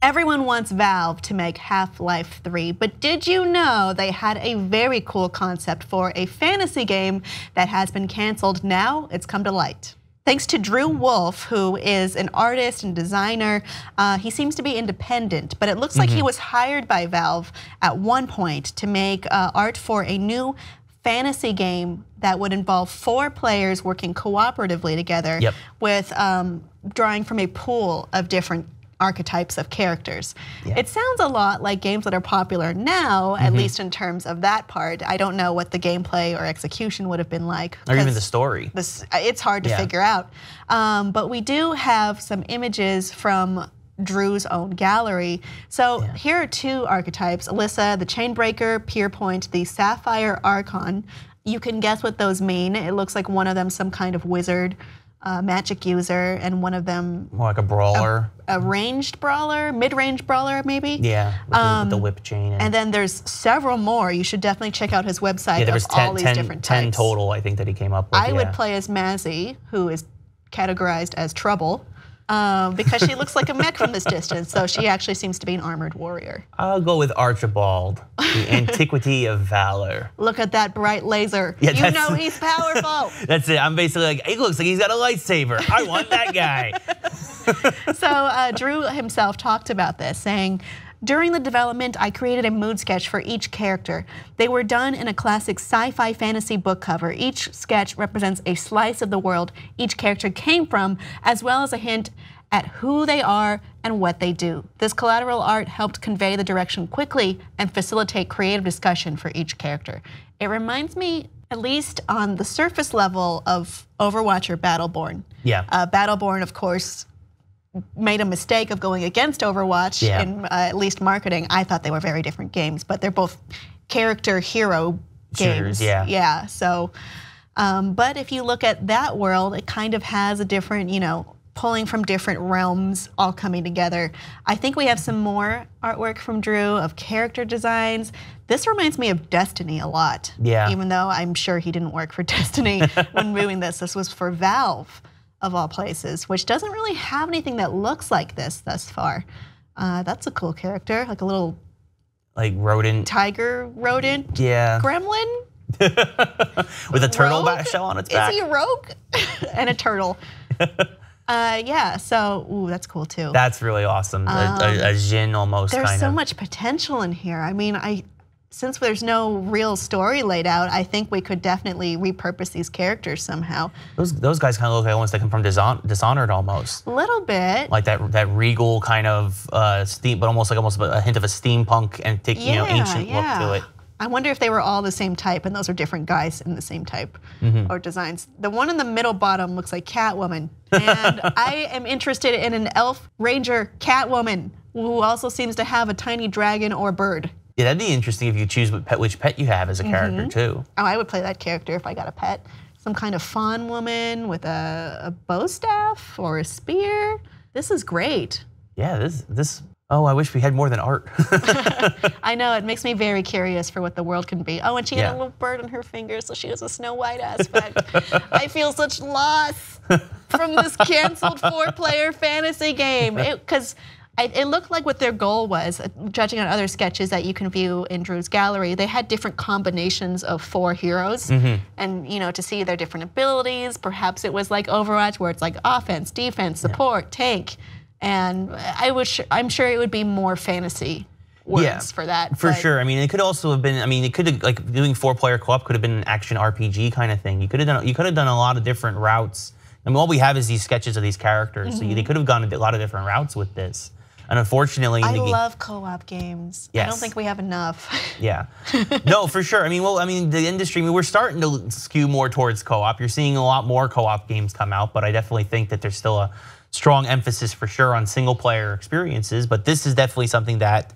Everyone wants Valve to make Half-Life 3, but did you know they had a very cool concept for a fantasy game that has been canceled? Now it's come to light. Thanks to Drew Wolf, who is an artist and designer, he seems to be independent, but it looks like he was hired by Valve at one point to make art for a new fantasy game that would involve 4 players working cooperatively together with drawing from a pool of different archetypes of characters. It sounds a lot like games that are popular now, at least in terms of that part. I don't know what the gameplay or execution would have been like. Or even the story. It's hard to figure out. But we do have some images from Drew's own gallery. So here are 2 archetypes, Alyssa, the Chainbreaker, Pierpoint, the Sapphire Archon. You can guess what those mean. It looks like one of them some kind of wizard, magic user, and one of them more like a brawler, a ranged brawler, mid-range brawler maybe. Yeah, with the whip chain. And then there's several more. You should definitely check out his website. Yeah, there was all these different types. 10 total, I think, that he came up with. I would play as Mazzy, who is categorized as Trouble, because she looks like a mech from this distance, so she actually seems to be an armored warrior. I'll go with Archibald, the antiquity of valor. Look at that bright laser. Yeah, you know he's powerful. That's it. I'm basically like, he looks like he's got a lightsaber. I want that guy. So Drew himself talked about this, saying, during the development, I created a mood sketch for each character. They were done in a classic sci-fi fantasy book cover. Each sketch represents a slice of the world each character came from, as well as a hint at who they are and what they do. This collateral art helped convey the direction quickly and facilitate creative discussion for each character. It reminds me, at least on the surface level, of Overwatch or Battleborn. Yeah. Battleborn, of course, made a mistake of going against Overwatch in at least marketing. I thought they were very different games, but they're both character hero games. Shooters, yeah. Yeah, so, but if you look at that world, it kind of has a different, pulling from different realms all coming together. I think we have some more artwork from Drew of character designs. This reminds me of Destiny a lot. Yeah. Even though I'm sure he didn't work for Destiny when doing this. This was for Valve, of all places, which doesn't really have anything that looks like this thus far. That's a cool character, like a little rodent. Tiger rodent? Yeah. Gremlin? With a turtle shell on its back. Is he a rogue? And a turtle. Yeah, so, ooh, that's cool too. That's really awesome. A Jin almost kind of. There's so much potential in here. I mean, since there's no real story laid out, I think we could definitely repurpose these characters somehow. Those guys kind of look like almost like them from Dishonored almost. A little bit. Like that regal kind of steam, but almost a hint of a steampunk and ancient look to it. I wonder if they were all the same type and those are different guys in the same type or designs. The one in the middle bottom looks like Catwoman. And I am interested in an elf ranger Catwoman who also seems to have a tiny dragon or bird. Yeah, that'd be interesting if you choose which pet you have as a character too. Oh, I would play that character if I got a pet. Some kind of fawn woman with a bow staff or a spear. This is great. Yeah, this. Oh, I wish we had more than art. I know, it makes me very curious for what the world can be. Oh, and she had a little bird on her finger, so she has a Snow White aspect. I feel such loss from this canceled 4-player fantasy game. Because it looked like what their goal was, judging on other sketches that you can view in Drew's gallery. They had different combinations of 4 heroes, and to see their different abilities. Perhaps it was like Overwatch, where it's like offense, defense, support, tank. And I'm sure it would be more fantasy words for that. For sure. I mean, it could also have been. I mean, it could have, like, doing 4-player co-op could have been an action RPG kind of thing. You could have done a lot of different routes. I mean, all we have is these sketches of these characters. So they could have gone a lot of different routes with this. And unfortunately, I love co-op games. Yes. I don't think we have enough. Yeah. No, for sure. I mean, the industry. We're starting to skew more towards co-op. You're seeing a lot more co-op games come out, but I definitely think that there's still a strong emphasis for sure on single player experiences, but this is definitely something that,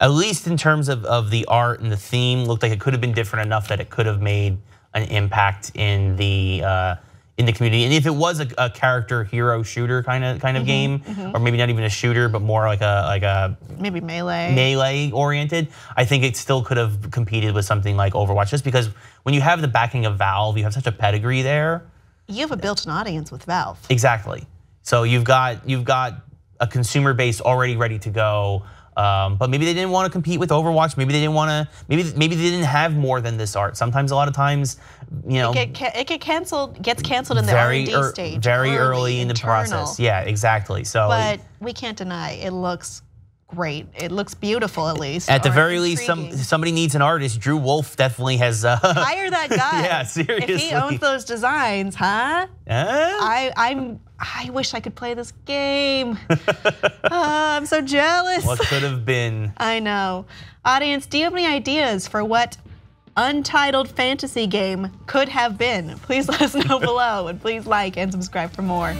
at least in terms of the art and the theme, looked like it could have been different enough that it could have made an impact in the community. And if it was a character hero shooter kind of game, or maybe not even a shooter, but more like a maybe melee oriented, I think it still could have competed with something like Overwatch. Just because when you have the backing of Valve, you have such a pedigree there. You have a built-in audience with Valve. Exactly. So you've got a consumer base already ready to go. But maybe they didn't want to compete with Overwatch. Maybe they didn't want to. Maybe they didn't have more than this art. Sometimes, a lot of times, it gets canceled in the R&D stage, very early in the process. Yeah, exactly. So, but we can't deny it looks great. It looks beautiful, at least. At the very least, somebody needs an artist. Drew Wolf definitely has. Hire that guy. Yeah, seriously. If he owns those designs, huh? I wish I could play this game. I'm so jealous. What could have been? I know. Audience, do you have any ideas for what untitled fantasy game could have been? Please let us know below, and please like and subscribe for more.